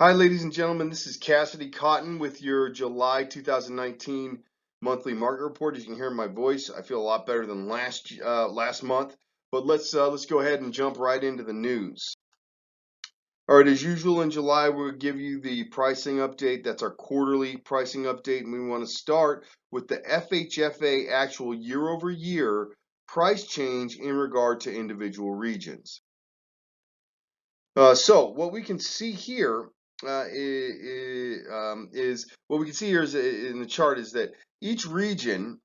Hi, ladies and gentlemen. This is Cassidy Cotton with your July 2019 monthly market report. As you can hear in my voice, I feel a lot better than last month. But let's go ahead and jump right into the news. All right, as usual in July, we'll give you the pricing update. That's our quarterly pricing update, and we want to start with the FHFA actual year-over-year price change in regard to individual regions. So what we can see here is what we can see here is in the chart is that each region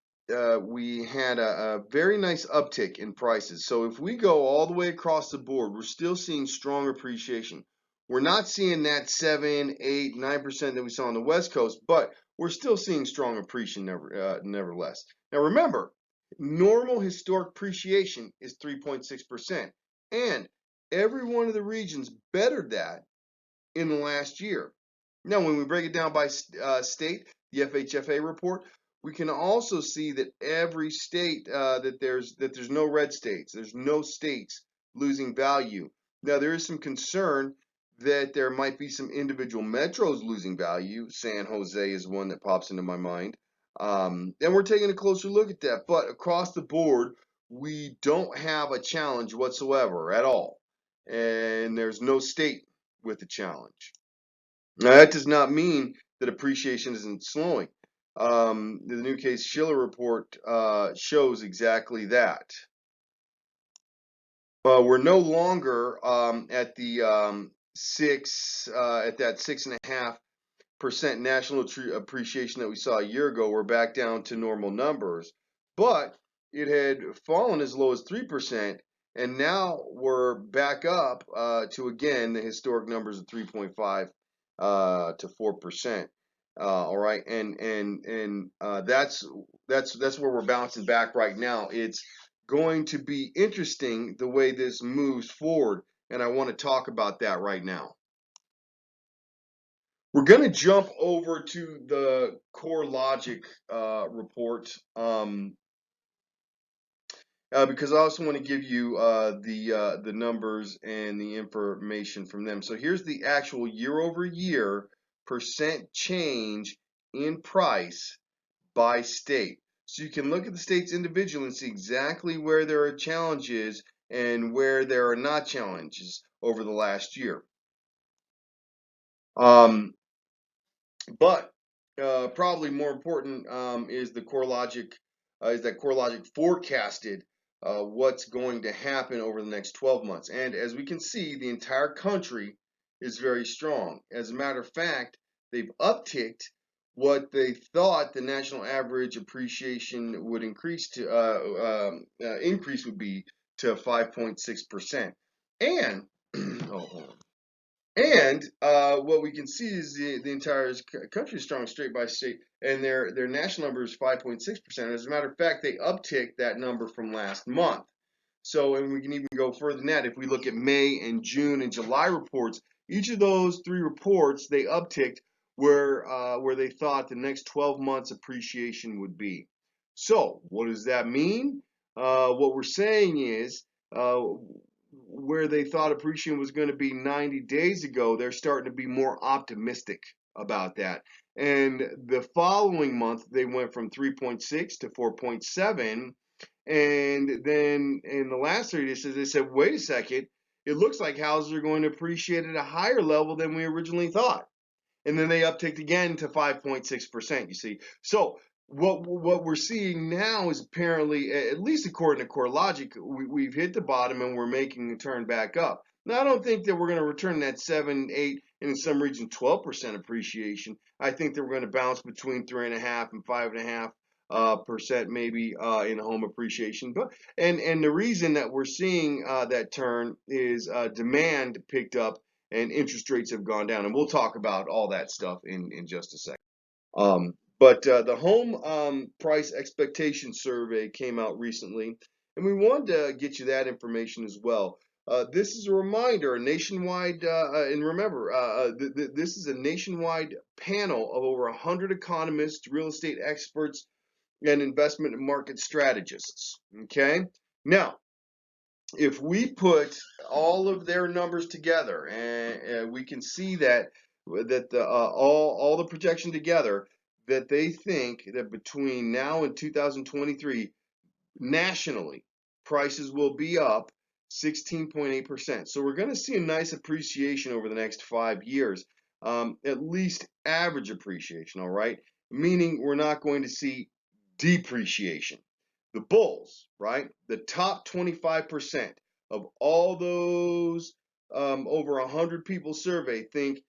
we had a very nice uptick in prices. So if we go all the way across the board, we're still seeing strong appreciation. We're not seeing that 7, 8, 9% that we saw on the West Coast, but we're still seeing strong appreciation nevertheless. Now remember, normal historic appreciation is 3.6%, and every one of the regions bettered that in the last year. Now, when we break it down by state, the FHFA report, we can also see that every state that there's no red states. There's no states losing value. Now, there is some concern that there might be some individual metros losing value. San Jose is one that pops into my mind. And we're taking a closer look at that. But across the board, we don't have a challenge whatsoever at all. And there's no state with a challenge. Now, that does not mean that appreciation isn't slowing. The new Case-Shiller report shows exactly that. We're no longer at the at that 6.5% national appreciation that we saw a year ago. We're back down to normal numbers, but it had fallen as low as 3%, and now we're back up to again the historic numbers of 3.5 to 4%. All right, and that's where we're bouncing back right now. It's going to be interesting the way this moves forward, and I want to talk about that right now. We're going to jump over to the CoreLogic report because I also want to give you the numbers and the information from them. So here's the actual year-over-year percent change in price by state. So you can look at the states individually and see exactly where there are challenges and where there are not challenges over the last year. But probably more important is the CoreLogic is that CoreLogic forecasted what's going to happen over the next 12 months. And as we can see, the entire country is very strong. As a matter of fact, they've upticked what they thought the national average appreciation would increase would be to 5.6%. And oh, hold on. And what we can see is the entire country is strong state by state, and their national number is 5.6%. As a matter of fact, they upticked that number from last month. So, and we can even go further than that. If we look at May and June and July reports, each of those three reports they upticked where they thought the next 12 months appreciation would be. So, what does that mean? What we're saying is where they thought appreciation was going to be 90 days ago, they're starting to be more optimistic about that. And the following month, they went from 3.6 to 4.7. And then in the last 30 days, they said, wait a second, it looks like houses are going to appreciate at a higher level than we originally thought. And then they upticked again to 5.6%, you see. So what we're seeing now is apparently, at least according to CoreLogic, we've hit the bottom and we're making a turn back up. Now, I don't think that we're going to return that 7, 8, and in some regions 12% appreciation. I think that we're going to bounce between 3.5 and 5.5 percent maybe in home appreciation. But and the reason that we're seeing that turn is demand picked up and interest rates have gone down, and we'll talk about all that stuff in just a second. But the home price expectation survey came out recently, and we wanted to get you that information as well. This is a reminder, a nationwide, and remember, this is a nationwide panel of over 100 economists, real estate experts, and investment and market strategists. Okay, now if we put all of their numbers together, and we can see that that all the projection together, that they think that between now and 2023, nationally, prices will be up 16.8%. So we're going to see a nice appreciation over the next 5 years, at least average appreciation, all right? Meaning we're not going to see depreciation. The bulls, right? The top 25% of all those over 100 people surveyed think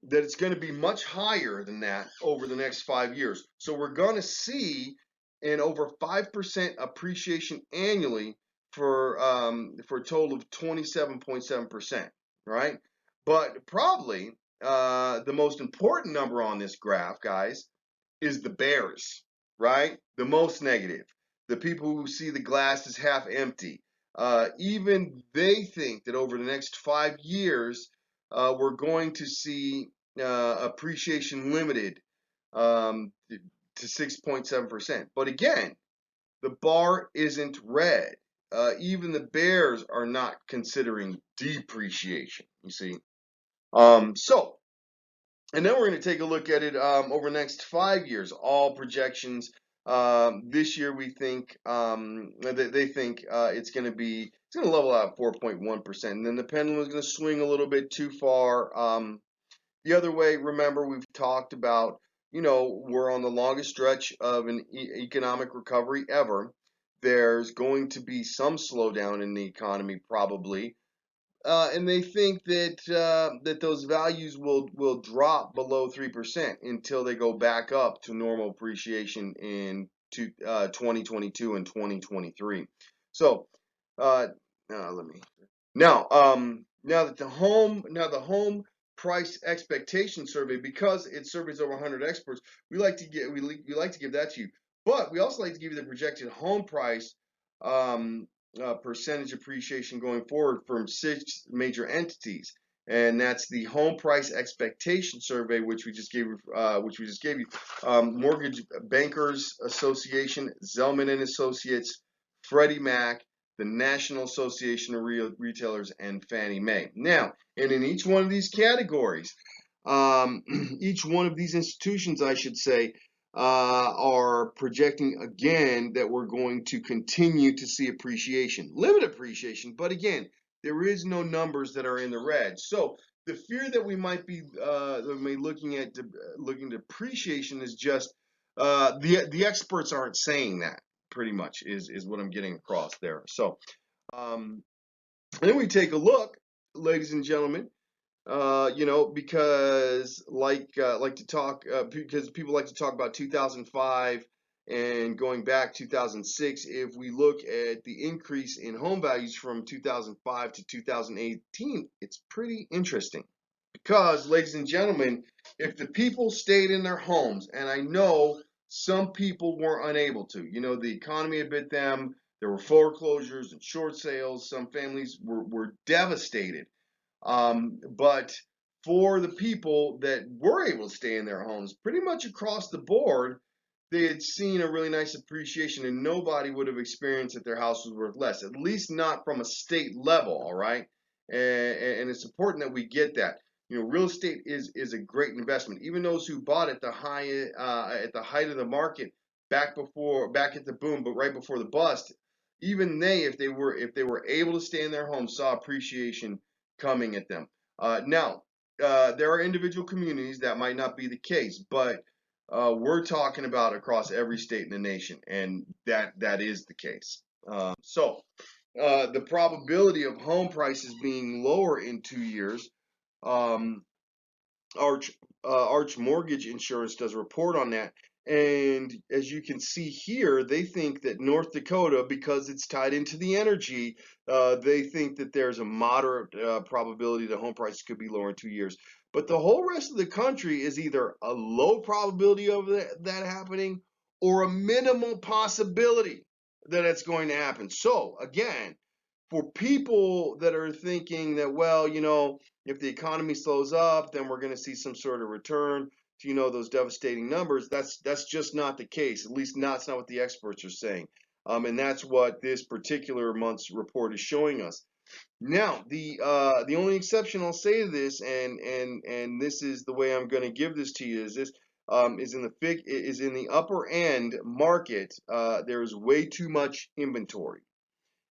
that it's going to be much higher than that over the next 5 years. So we're going to see an over 5% appreciation annually for a total of 27.7%, right? But probably the most important number on this graph, guys, is the bears, right? The most negative, the people who see the glass as half empty. Even they think that over the next 5 years, we're going to see appreciation limited to 6.7%. But again, the bar isn't red. Even the bears are not considering depreciation, you see. And then we're going to take a look at it over the next 5 years, all projections. This year we think they think it's going to level out at 4.1%, and then the pendulum is going to swing a little bit too far the other way. Remember, we've talked about, we're on the longest stretch of an economic recovery ever. There's going to be some slowdown in the economy probably. And they think that those values will drop below 3% until they go back up to normal appreciation in 2022 and 2023. So now that the home price expectation survey, because it surveys over 100 experts, we like to give that to you. But we also like to give you the projected home price percentage appreciation going forward from 6 major entities, and that's the home price expectation survey, which we just gave you. Mortgage Bankers Association, Zelman and Associates, Freddie Mac, the National Association of Retailers, and Fannie Mae. Now, and in each one of these categories, each one of these institutions, I should say, are projecting again that we're going to continue to see appreciation, limited appreciation, but again, there is no numbers that are in the red. So the fear that we might be looking at depreciation is just the experts aren't saying that. Pretty much is what I'm getting across there. So then we take a look, ladies and gentlemen. Because because people like to talk about 2005 and going back 2006. If we look at the increase in home values from 2005 to 2018, it's pretty interesting. Because, ladies and gentlemen, if the people stayed in their homes, and I know some people were unable to, the economy had bit them, there were foreclosures and short sales, some families were devastated. But for the people that were able to stay in their homes, pretty much across the board, they had seen a really nice appreciation, and nobody would have experienced that their house was worth less, at least not from a state level, all right? And it's important that we get that. Real estate is a great investment. Even those who bought at the height of the market, back at the boom, but right before the bust, even if they were able to stay in their homes, saw appreciation coming at them. Now, there are individual communities that might not be the case, but we're talking about across every state in the nation, and that is the case. So the probability of home prices being lower in 2 years, Arch Mortgage Insurance does a report on that. And as you can see here, they think that North Dakota, because it's tied into the energy, they think that there's a moderate probability that home prices could be lower in 2 years. But the whole rest of the country is either a low probability of that happening or a minimal possibility that it's going to happen. So again, for people that are thinking that, well, if the economy slows up, then we're going to see some sort of return to, those devastating numbers. That's just not the case. At least that's not what the experts are saying. And that's what this particular month's report is showing us. Now, the only exception I'll say to this, and this is the way I'm going to give this to you, is this is in the upper end market. There's way too much inventory,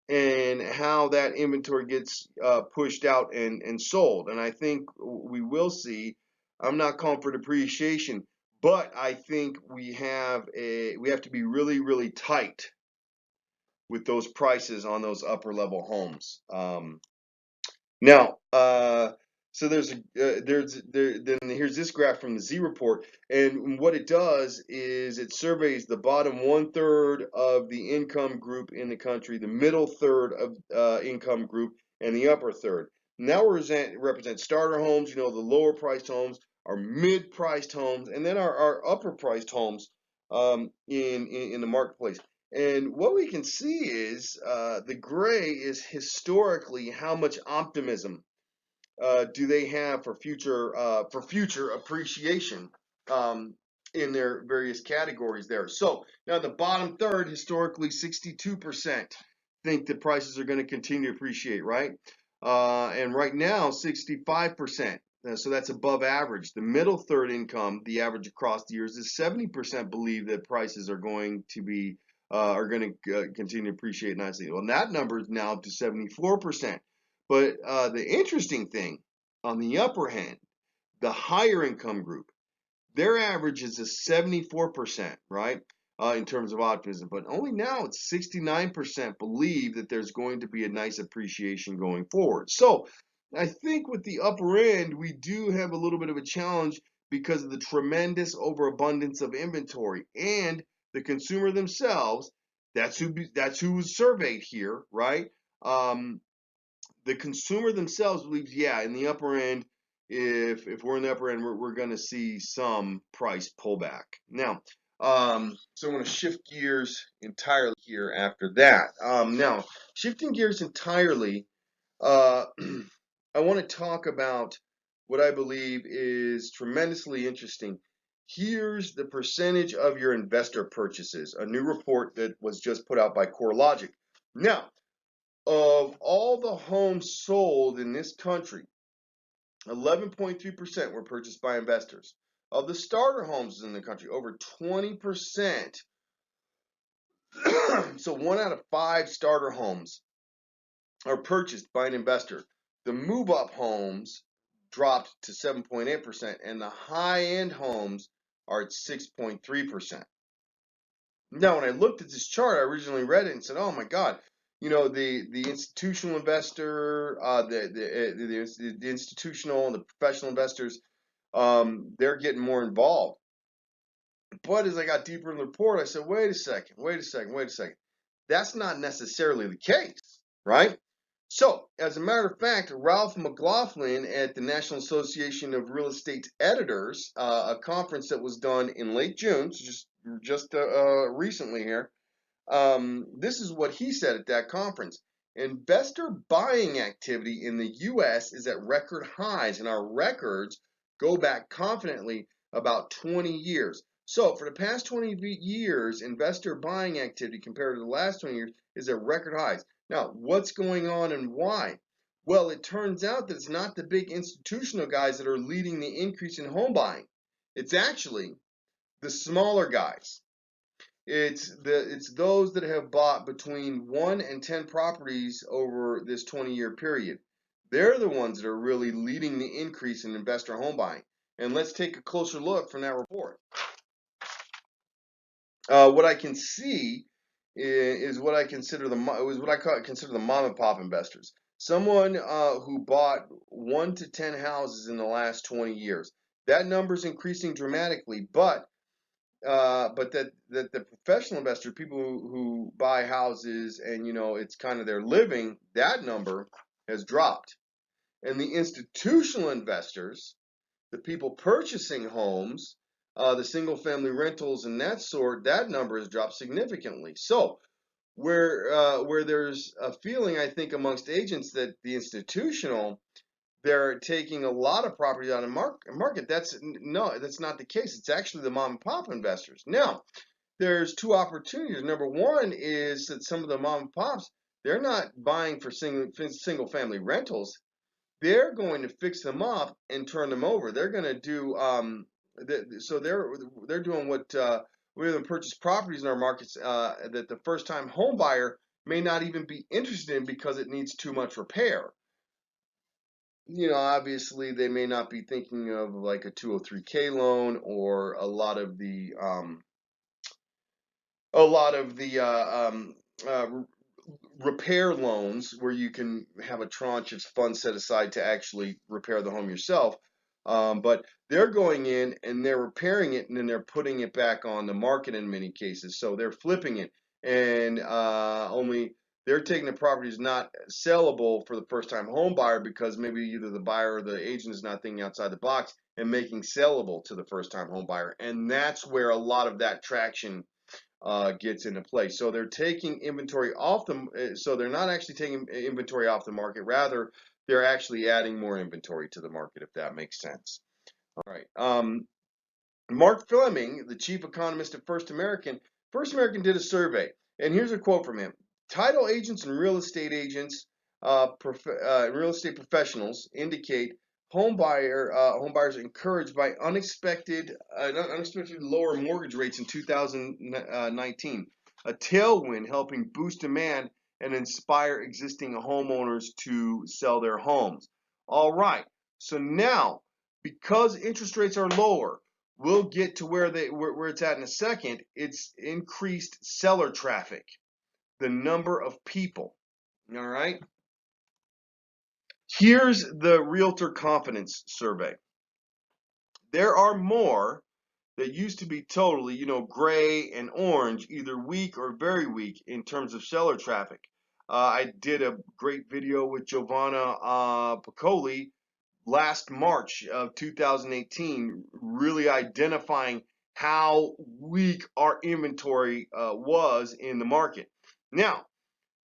and how that inventory gets pushed out and sold. And I think we will see. I'm not calling for depreciation, but I think we have to be really tight with those prices on those upper level homes. Now, so then here's this graph from the Z report, and what it does is it surveys the bottom 1/3 of the income group in the country, the middle third of income group, and the upper third. Now we represent starter homes, the lower priced homes, our mid priced homes, and then our upper priced homes in the marketplace. And what we can see is the gray is historically how much optimism do they have for future appreciation in their various categories there. So now the bottom third, historically 62% think that prices are going to continue to appreciate, right? And right now 65%. So that's above average. The middle third income, the average across the years, is 70% believe that prices are going to continue to appreciate nicely. Well, that number is now to 74%. But the interesting thing on the upper end, the higher income group, their average is a 74%, right? In terms of optimism, but only now it's 69% believe that there's going to be a nice appreciation going forward. So I think with the upper end, we do have a little bit of a challenge because of the tremendous overabundance of inventory and the consumer themselves. That's who was surveyed here, right? The consumer themselves believes, yeah, in the upper end, if we're in the upper end, we're going to see some price pullback. Now, so I'm going to shift gears entirely here after that. Now, shifting gears entirely, I want to talk about what I believe is tremendously interesting. Here's the percentage of your investor purchases, a new report that was just put out by CoreLogic. Now, of all the homes sold in this country, 11.3% were purchased by investors. Of the starter homes in the country, over 20%, so 1 out of 5 starter homes are purchased by an investor. The move-up homes dropped to 7.8%, and the high-end homes are at 6.3%. Now, when I looked at this chart, I originally read it and said, "Oh my God, the institutional investor, the institutional and the professional investors, they're getting more involved." But as I got deeper in the report, I said, "Wait a second. That's not necessarily the case, right?" So, as a matter of fact, Ralph McLaughlin at the National Association of Real Estate Editors, a conference that was done in late June, so just recently here, this is what he said at that conference. Investor buying activity in the U.S. is at record highs, and our records go back confidently about 20 years. So for the past 20 years, investor buying activity compared to the last 20 years is at record highs. Now, what's going on and why? Well, it turns out that it's not the big institutional guys that are leading the increase in home buying. It's actually the smaller guys. It's those that have bought between 1 and 10 properties over this 20-year period. They're the ones that are really leading the increase in investor home buying. And let's take a closer look from that report. What I can see is what I consider the mom and pop investors. Someone who bought 1 to 10 houses in the last 20 years. That number is increasing dramatically, but that the professional investor, people who buy houses and it's kind of their living, that number has dropped. And the institutional investors, the people purchasing homes, the single family rentals and that sort, that number has dropped significantly. So where there's a feeling, I think, amongst agents that the institutional, they're taking a lot of property out of market. That's not the case. It's actually the mom and pop investors. Now, there's two opportunities. Number one is that some of the mom and pops, they're not buying for single family rentals. They're going to fix them up and turn them over. They're going to do so they're doing what we have purchased properties in our markets that the first time home buyer may not even be interested in because it needs too much repair. Obviously they may not be thinking of like a 203k loan or a lot of the uh, repair loans where you can have a tranche of funds set aside to actually repair the home yourself. But they're going in and they're repairing it and then they're putting it back on the market in many cases. So they're flipping it and only they're taking the properties not sellable for the first time home buyer because maybe either the buyer or the agent is not thinking outside the box and making sellable to the first time home buyer. And that's where a lot of that traction gets into play. So they're taking inventory off the, so they're not actually taking inventory off the market. Rather, they're actually adding more inventory to the market, if that makes sense. All right. Mark Fleming, the chief economist at First American did a survey, and here's a quote from him. Title agents and real estate agents, real estate professionals indicate home buyers are encouraged by unexpected lower mortgage rates in 2019, a tailwind helping boost demand and inspire existing homeowners to sell their homes. All right, so now because interest rates are lower, we'll get to where it's at in a second. It's increased seller traffic, the number of people. All right. Here's the Realtor Confidence Survey. There are more that used to be totally, gray and orange, either weak or very weak in terms of seller traffic. I did a great video with Giovanna Piccoli last March of 2018, really identifying how weak our inventory was in the market. Now,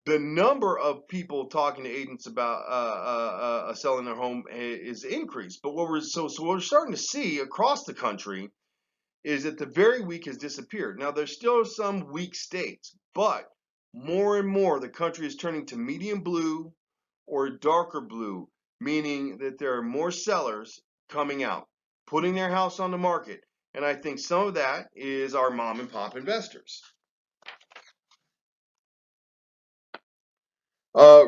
the number of people talking to agents about selling their home is increased, but what we're starting to see across the country is that the very weak has disappeared. Now, there's still some weak states, but more and more the country is turning to medium blue or darker blue, meaning that there are more sellers coming out, putting their house on the market. And I think some of that is our mom and pop investors.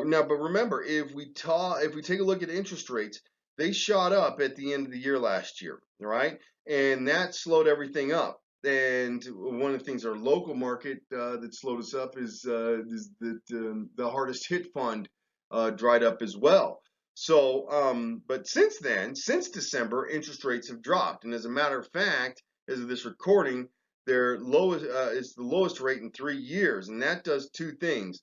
Now, but remember, if we take a look at interest rates, they shot up at the end of the year last year, right? And that slowed everything up. And one of the things our local market that slowed us up is that the hardest hit fund dried up as well. So, but since then, since December, interest rates have dropped. And as a matter of fact, as of this recording, their lowest is the lowest rate in 3 years, and that does two things.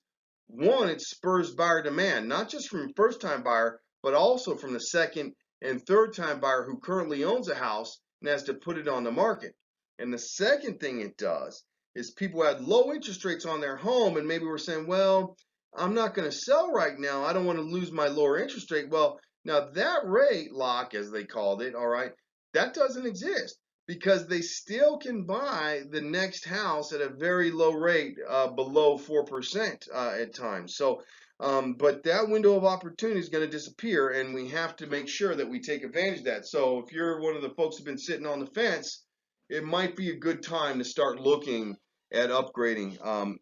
One, it spurs buyer demand, not just from first-time buyer, but also from the second and third-time buyer who currently owns a house and has to put it on the market. And the second thing it does is people had low interest rates on their home and maybe were saying, well, I'm not going to sell right now. I don't want to lose my lower interest rate. Well, now that rate lock, as they called it, all right, that doesn't exist because they still can buy the next house at a very low rate, below 4% at times. So, but that window of opportunity is going to disappear, and we have to make sure that we take advantage of that. So, if you're one of the folks who've been sitting on the fence, it might be a good time to start looking at upgrading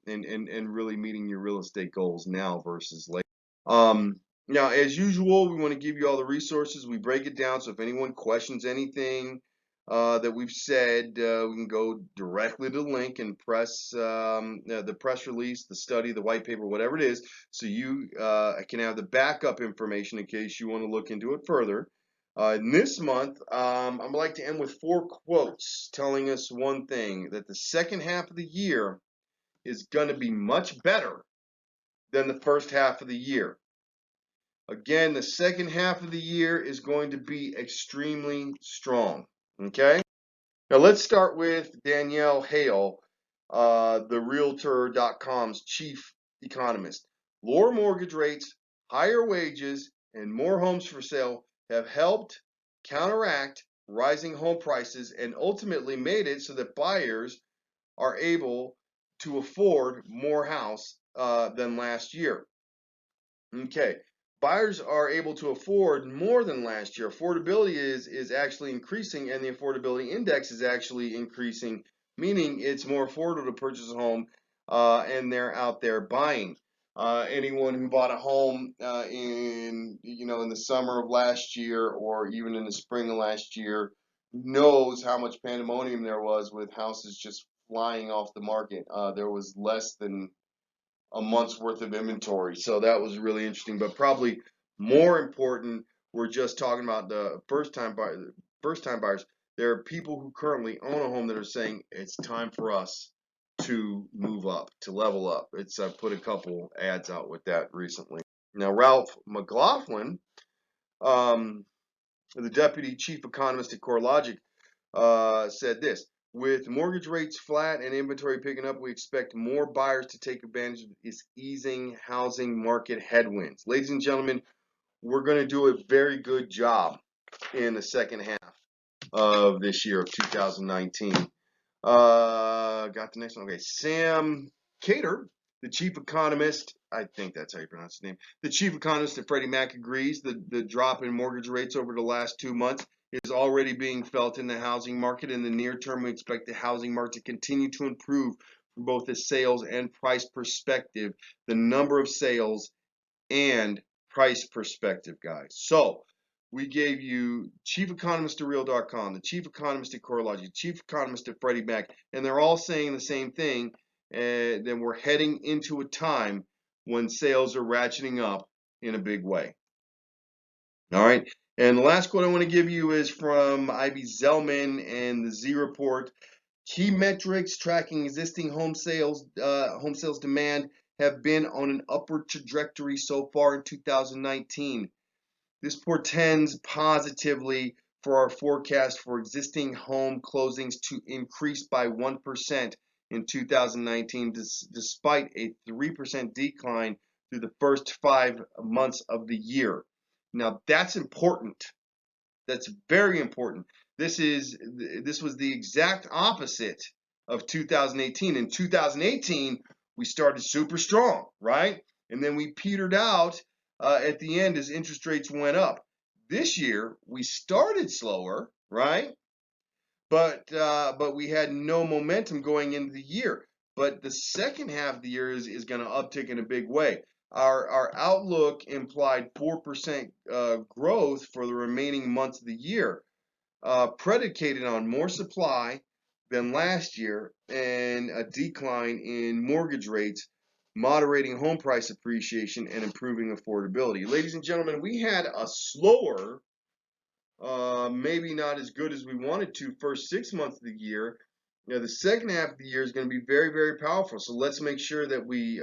and really meeting your real estate goals now versus later. Now, as usual, we want to give you all the resources. We break it down, so if anyone questions anything that we've said, we can go directly to the link and press the press release, the study, the white paper, whatever it is, so you can have the backup information in case you want to look into it further. In this month, I'd like to end with 4 quotes telling us one thing, that the second half of the year is going to be much better than the first half of the year. Again, the second half of the year is going to be extremely strong. Okay? Now let's start with Danielle Hale, the Realtor.com's chief economist. Lower mortgage rates, higher wages, and more homes for sale have helped counteract rising home prices and ultimately made it so that buyers are able to afford more house than last year. Okay, buyers are able to afford more than last year. Affordability is actually increasing, and the affordability index is actually increasing, meaning it's more affordable to purchase a home, and they're out there buying. Anyone who bought a home in the summer of last year or even in the spring of last year knows how much pandemonium there was with houses just flying off the market. There was less than a month's worth of inventory. So that was really interesting. But probably more important, we're just talking about the first-time buyers. There are people who currently own a home that are saying it's time for us to move up, to level up. I put a couple ads out with that recently. Now, Ralph McLaughlin, the deputy chief economist at CoreLogic, said this: with mortgage rates flat and inventory picking up, we expect more buyers to take advantage of this easing housing market headwinds. Ladies and gentlemen, we're going to do a very good job in the second half of this year of 2019. Got the next one. Okay, Sam Cater, the chief economist, I think that's how you pronounce his name, the chief economist at Freddie Mac, agrees the drop in mortgage rates over the last 2 months is already being felt in the housing market. In the near term, we expect the housing market to continue to improve from both a sales and price perspective, the number of sales and price perspective, guys. So we gave you chief economist at Real.com, the chief economist at CoreLogic, chief economist at Freddie Mac, and they're all saying the same thing. Then we're heading into a time when sales are ratcheting up in a big way. All right. And the last quote I want to give you is from Ivy Zelman and the Z Report. Key metrics tracking existing home sales demand have been on an upward trajectory so far in 2019. This portends positively for our forecast for existing home closings to increase by 1% in 2019, despite a 3% decline through the first 5 months of the year. Now, that's important. That's very important. This was the exact opposite of 2018. In 2018, we started super strong, right? And then we petered out at the end as interest rates went up. This year, we started slower, right? But we had no momentum going into the year. But the second half of the year is going to uptick in a big way. Our outlook implied 4% growth for the remaining months of the year, predicated on more supply than last year and a decline in mortgage rates, moderating home price appreciation and improving affordability. Ladies and gentlemen, we had a slower, maybe not as good as we wanted to, first 6 months of the year. Now, the second half of the year is going to be very, very powerful. So let's make sure that we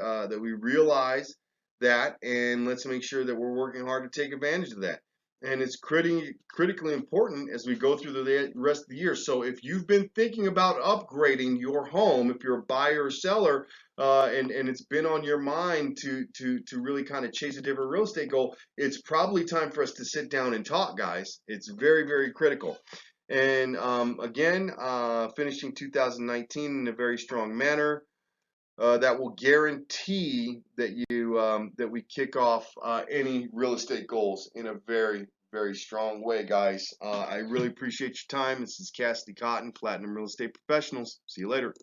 realize that, and let's make sure that we're working hard to take advantage of that. And it's critically important as we go through the rest of the year. So if you've been thinking about upgrading your home, if you're a buyer or seller, and it's been on your mind to really kind of chase a different real estate goal, it's probably time for us to sit down and talk, guys. It's very, very critical. And again, finishing 2019 in a very strong manner. That will guarantee that we kick off any real estate goals in a very, very strong way, guys. I really appreciate your time. This is Cassidy Cotton, Platinum Real Estate Professionals. See you later.